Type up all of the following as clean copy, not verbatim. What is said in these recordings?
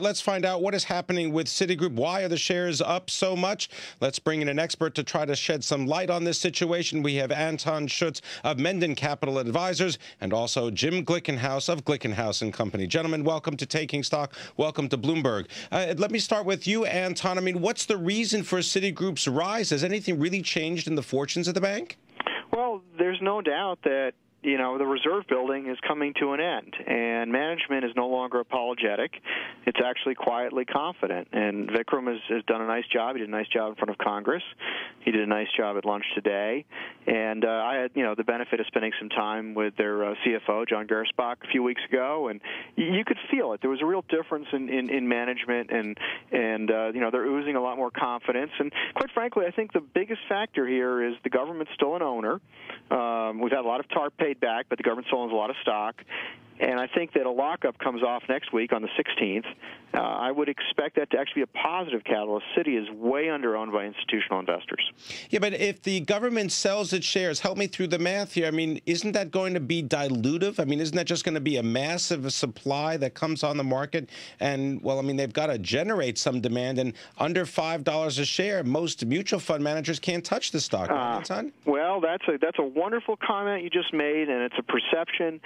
Let's find out what is happening with Citigroup. Why are the shares up so much? Let's bring in an expert to try to shed some light on this situation. We have Anton Schutz of Mendon Capital Advisors and also Jim Glickenhaus of Glickenhaus Co. Gentlemen, welcome to Taking Stock. Welcome to Bloomberg. Let me start with you, Anton. I mean, what's the reason for Citigroup's rise? Has anything really changed in the fortunes of the bank? Well, there's no doubt that the reserve building is coming to an end, and management is no longer apologetic. It's actually quietly confident, and Vikram has done a nice job. He did a nice job in front of Congress. He did a nice job at lunch today, and I had, the benefit of spending some time with their CFO, John Gerspach, a few weeks ago, and you could feel it. There was a real difference in management, and they're oozing a lot more confidence, and quite frankly, I think the biggest factor here is the government's still an owner. We've had a lot of TARP paid back, but the government still owns a lot of stock. And I think that a lockup comes off next week on the 16th. I would expect that to actually be a positive catalyst. Citi is way underowned by institutional investors. Yeah, but if the government sells its shares, help me through the math here. I mean, isn't that going to be dilutive? I mean, isn't that just going to be a massive supply that comes on the market? And, well, I mean, they've got to generate some demand. And under $5 a share, most mutual fund managers can't touch the stock. Well, that's a wonderful comment you just made, and it's a perception.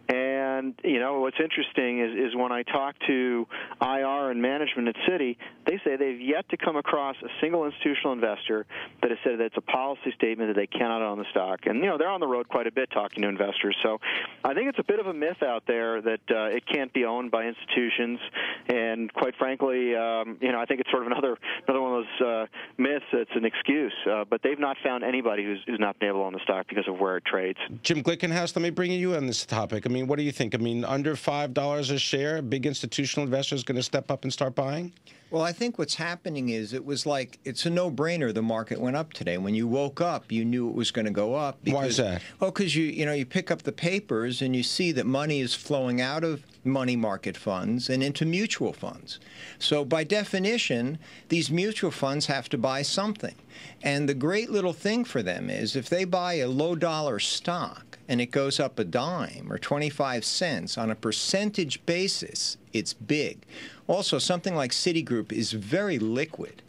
And, what's interesting is when I talk to IR and management at Citi, they say they've yet to come across a single institutional investor that has said that it's a policy statement that they cannot own the stock. And, they're on the road quite a bit talking to investors. So I think it's a bit of a myth out there that it can't be owned by institutions. And quite frankly, I think it's sort of another one of those myths that's an excuse. But they've not found anybody who's not been able to own the stock because of where it trades. Jim Glickenhaus, let me bring you on this topic. I mean, what do you think? I mean, under $5 a share, big institutional investors going to step up and start buying? Well, I think what's happening is it's a no-brainer the market went up today. When you woke up, you knew it was going to go up. Because, why is that? Well, because you pick up the papers and you see that money is flowing out of money market funds and into mutual funds. So by definition, these mutual funds have to buy something. And the great little thing for them is if they buy a low-dollar stock and it goes up a dime or 25 cents on a percentage basis, it's big. Also, something like Citigroup is very liquid.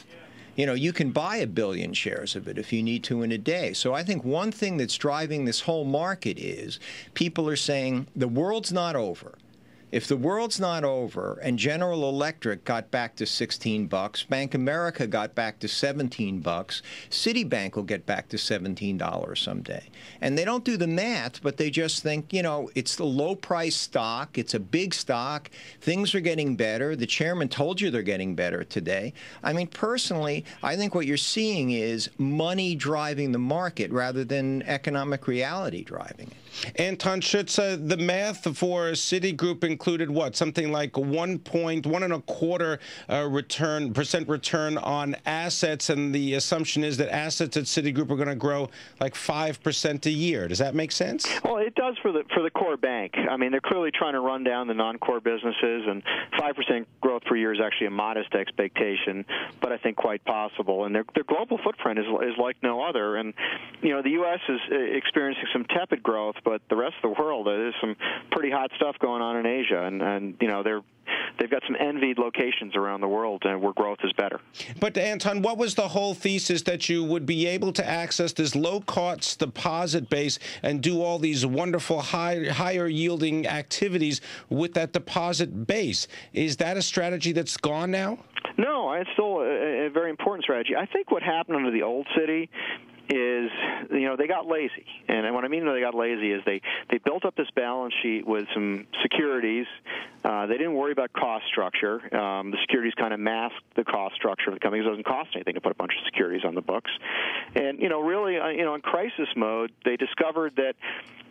You can buy 1 billion shares of it if you need to in a day. So I think one thing that's driving this whole market is people are saying the world's not over. If the world's not over and General Electric got back to $16, Bank America got back to $17, Citibank will get back to $17 someday. And they don't do the math, but they just think, it's the low-price stock, it's a big stock, things are getting better. The chairman told you they're getting better today. I mean, personally, I think what you're seeing is money driving the market rather than economic reality driving it. Anton Schutz, the math for Citigroup included what? Something like 1.25% return on assets, and the assumption is that assets at Citigroup are going to grow like 5% a year. Does that make sense? Well, it does for the core bank. I mean, they're clearly trying to run down the non-core businesses, and 5% growth per year is actually a modest expectation, but I think quite possible. And their global footprint is like no other. And the U.S. is experiencing some tepid growth, but the rest of the world, there's some pretty hot stuff going on in Asia, and they've got some envied locations around the world where growth is better. But, Anton, what was the whole thesis that you would be able to access this low-cost deposit base and do all these wonderful higher-yielding activities with that deposit base? Is that a strategy that's gone now? No, it's still a very important strategy. I think what happened under the old Citi is, they got lazy. And what I mean by they got lazy is they built up this balance sheet with some securities. They didn't worry about cost structure. The securities kind of masked the cost structure of the company. It doesn't cost anything to put a bunch of securities on the books. And, really, in crisis mode, they discovered that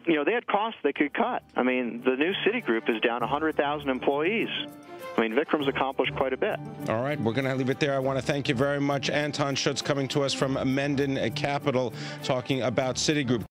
they had costs they could cut. I mean, the new Citigroup is down 100,000 employees. I mean, Vikram's accomplished quite a bit. All right, we're going to leave it there. I want to thank you very much. Anton Schutz coming to us from Mendon Capital, talking about Citigroup.